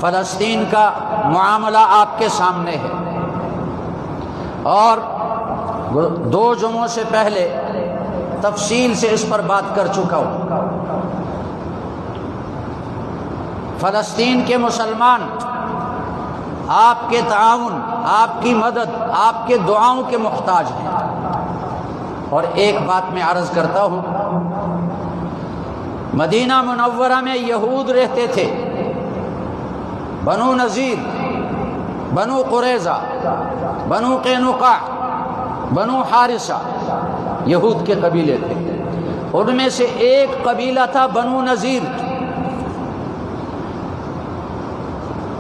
فلسطین کا معاملہ آپ کے سامنے ہے، اور 2 جمعوں سے پہلے تفصیل سے اس پر بات کر چکا ہوں۔ فلسطین کے مسلمان آپ کے تعاون، آپ کی مدد، آپ کے دعاؤں کے محتاج ہیں۔ اور ایک بات میں عرض کرتا ہوں، مدینہ منورہ میں یہود رہتے تھے، بنو نذیر، بنو قریظہ، بنو قینقاع، بنو حارثہ، یہود کے قبیلے تھے۔ ان میں سے ایک قبیلہ تھا بنو نذیر۔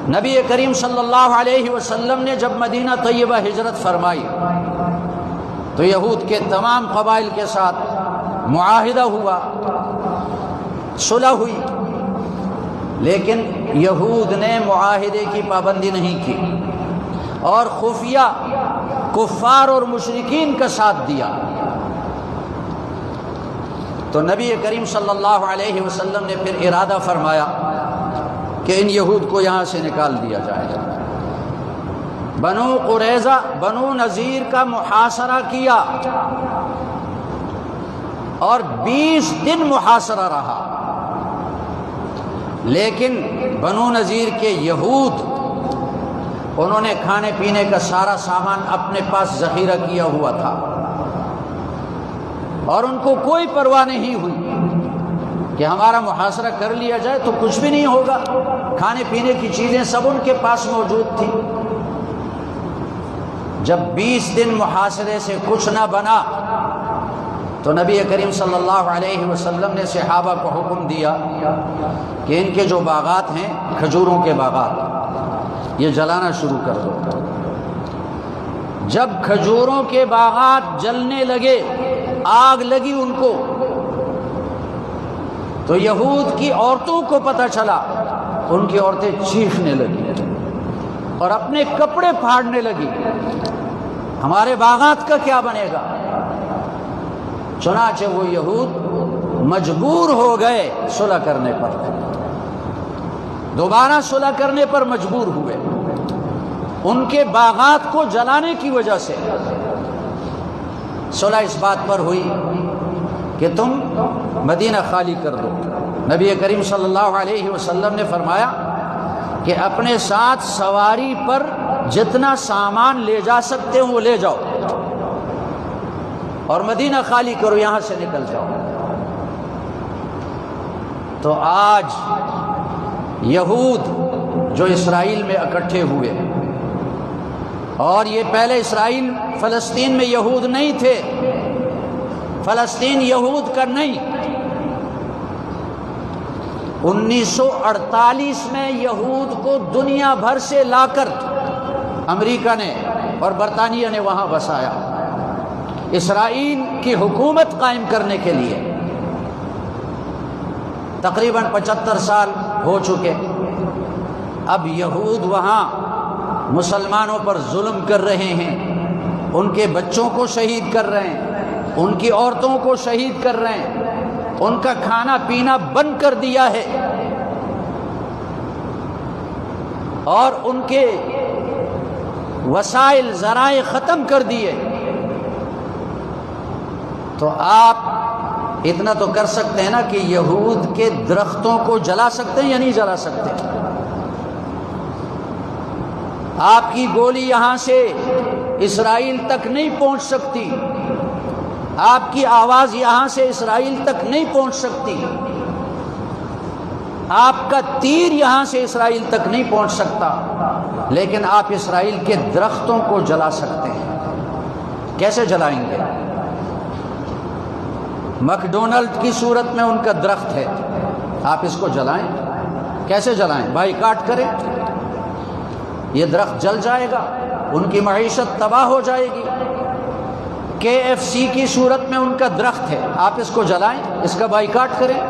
نبی کریم صلی اللہ علیہ وسلم نے جب مدینہ طیبہ ہجرت فرمائی تو یہود کے تمام قبائل کے ساتھ معاہدہ ہوا، صلح ہوئی، لیکن یہود نے معاہدے کی پابندی نہیں کی اور خفیہ کفار اور مشرکین کا ساتھ دیا۔ تو نبی کریم صلی اللہ علیہ وسلم نے پھر ارادہ فرمایا کہ ان یہود کو یہاں سے نکال دیا جائے گا۔ بنو قریظہ، بنو نذیر کا محاصرہ کیا اور 20 دن محاصرہ رہا، لیکن بنو نذیر کے یہود، انہوں نے کھانے پینے کا سارا سامان اپنے پاس ذخیرہ کیا ہوا تھا، اور ان کو کوئی پرواہ نہیں ہوئی کہ ہمارا محاصرہ کر لیا جائے تو کچھ بھی نہیں ہوگا، کھانے پینے کی چیزیں سب ان کے پاس موجود تھی۔ جب 20 دن محاصرے سے کچھ نہ بنا تو نبی کریم صلی اللہ علیہ وسلم نے صحابہ کو حکم دیا کہ ان کے جو باغات ہیں، کھجوروں کے باغات، یہ جلانا شروع کر دو۔ جب کھجوروں کے باغات جلنے لگے، آگ لگی ان کو، تو یہود کی عورتوں کو پتہ چلا، ان کی عورتیں چیخنے لگی اور اپنے کپڑے پھاڑنے لگی، ہمارے باغات کا کیا بنے گا؟ چنانچہ وہ یہود مجبور ہو گئے صلح کرنے پر، دوبارہ صلح کرنے پر مجبور ہوئے، ان کے باغات کو جلانے کی وجہ سے۔ صلح اس بات پر ہوئی کہ تم مدینہ خالی کر دو۔ نبی کریم صلی اللہ علیہ وسلم نے فرمایا کہ اپنے ساتھ سواری پر جتنا سامان لے جا سکتے ہو وہ لے جاؤ اور مدینہ خالی کرو، یہاں سے نکل جاؤ۔ تو آج یہود جو اسرائیل میں اکٹھے ہوئے، اور یہ پہلے اسرائیل فلسطین میں یہود نہیں تھے، فلسطین یہود کا نہیں، 1948 میں یہود کو دنیا بھر سے لا کر امریکہ نے اور برطانیہ نے وہاں بسایا، اسرائیل کی حکومت قائم کرنے کے لیے۔ تقریباً 75 سال ہو چکے، اب یہود وہاں مسلمانوں پر ظلم کر رہے ہیں، ان کے بچوں کو شہید کر رہے ہیں، ان کی عورتوں کو شہید کر رہے ہیں، ان کا کھانا پینا بند کر دیا ہے، اور ان کے وسائل ذرائع ختم کر دیے۔ تو آپ اتنا تو کر سکتے ہیں نا کہ یہود کے درختوں کو جلا سکتے ہیں یا نہیں جلا سکتے؟ آپ کی گولی یہاں سے اسرائیل تک نہیں پہنچ سکتی، آپ کی آواز یہاں سے اسرائیل تک نہیں پہنچ سکتی، آپ کا تیر یہاں سے اسرائیل تک نہیں پہنچ سکتا، لیکن آپ اسرائیل کے درختوں کو جلا سکتے ہیں۔ کیسے جلائیں گے؟ مکڈونلڈ کی صورت میں ان کا درخت ہے، آپ اس کو جلائیں، کیسے جلائیں؟ بائیکاٹ کریں، یہ درخت جل جائے گا، ان کی معیشت تباہ ہو جائے گی۔ KFC کی صورت میں ان کا درخت ہے، آپ اس کو جلائیں، اس کا بائیکاٹ کریں۔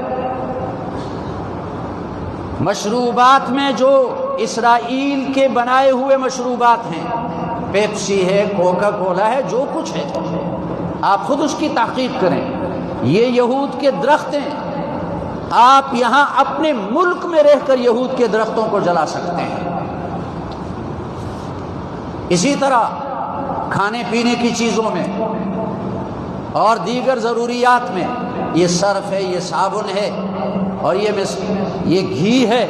مشروبات میں جو اسرائیل کے بنائے ہوئے مشروبات ہیں، پیپسی ہے، کوکا کولا ہے، جو کچھ ہے، آپ خود اس کی تحقیق کریں، یہ یہود کے درخت ہیں، آپ یہاں اپنے ملک میں رہ کر یہود کے درختوں کو جلا سکتے ہیں۔ اسی طرح کھانے پینے کی چیزوں میں اور دیگر ضروریات میں، یہ صرف ہے، یہ صابن ہے، اور یہ گھی ہے،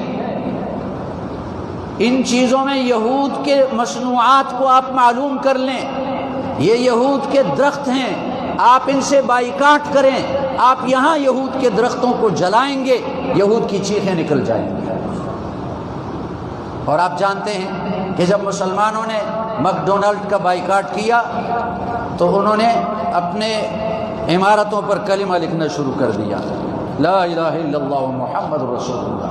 ان چیزوں میں یہود کے مصنوعات کو آپ معلوم کر لیں، یہ یہود کے درخت ہیں، آپ ان سے بائیکاٹ کریں، آپ یہاں یہود کے درختوں کو جلائیں گے، یہود کی چیخیں نکل جائیں گی۔ اور آپ جانتے ہیں کہ جب مسلمانوں نے میک ڈونلڈ کا بائیکاٹ کیا تو انہوں نے اپنے عمارتوں پر کلمہ لکھنا شروع کر دیا، لا الہ الا اللہ محمد رسول اللہ۔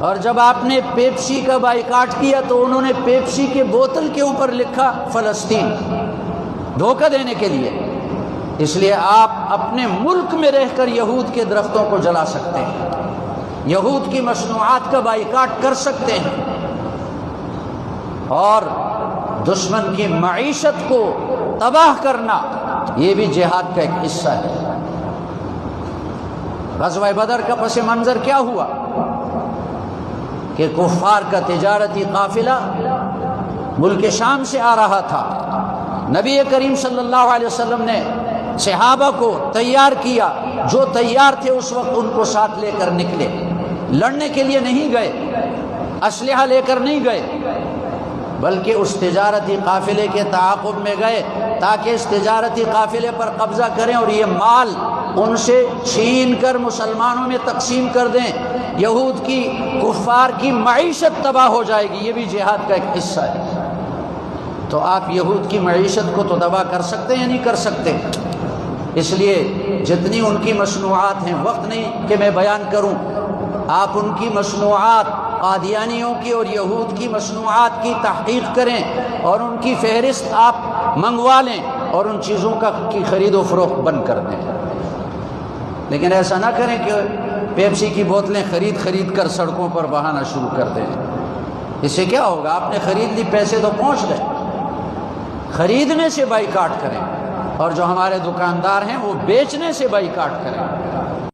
اور جب آپ نے پیپسی کا بائیکاٹ کیا تو انہوں نے پیپسی کے بوتل کے اوپر لکھا فلسطین، دھوکہ دینے کے لیے۔ اس لیے آپ اپنے ملک میں رہ کر یہود کے درختوں کو جلا سکتے ہیں، یہود کی مصنوعات کا بائیکاٹ کر سکتے ہیں، اور دشمن کی معیشت کو تباہ کرنا یہ بھی جہاد کا ایک حصہ ہے۔ غزوہ بدر کا پس منظر کیا ہوا کہ کفار کا تجارتی قافلہ ملک شام سے آ رہا تھا، نبی کریم صلی اللہ علیہ وسلم نے صحابہ کو تیار کیا، جو تیار تھے اس وقت ان کو ساتھ لے کر نکلے، لڑنے کے لیے نہیں گئے، اسلحہ لے کر نہیں گئے، بلکہ اس تجارتی قافلے کے تعاقب میں گئے تاکہ اس تجارتی قافلے پر قبضہ کریں اور یہ مال ان سے چھین کر مسلمانوں میں تقسیم کر دیں، یہود کی کفار کی معیشت تباہ ہو جائے گی، یہ بھی جہاد کا ایک حصہ ہے۔ تو آپ یہود کی معیشت کو تو تباہ کر سکتے ہیں یا نہیں کر سکتے؟ اس لیے جتنی ان کی مصنوعات ہیں، وقت نہیں کہ میں بیان کروں، آپ ان کی مصنوعات، قادیانیوں کی اور یہود کی مصنوعات کی تحقیق کریں اور ان کی فہرست آپ منگوا لیں اور ان چیزوں کی خرید و فروخت بند کر دیں۔ لیکن ایسا نہ کریں کہ پیپسی کی بوتلیں خرید کر سڑکوں پر بہانا شروع کر دیں۔ اس سے کیا ہوگا؟ آپ نے خرید لی، پیسے تو پہنچ گئے۔ خریدنے سے بائیکاٹ کریں، اور جو ہمارے دکاندار ہیں وہ بیچنے سے بائیکاٹ کریں۔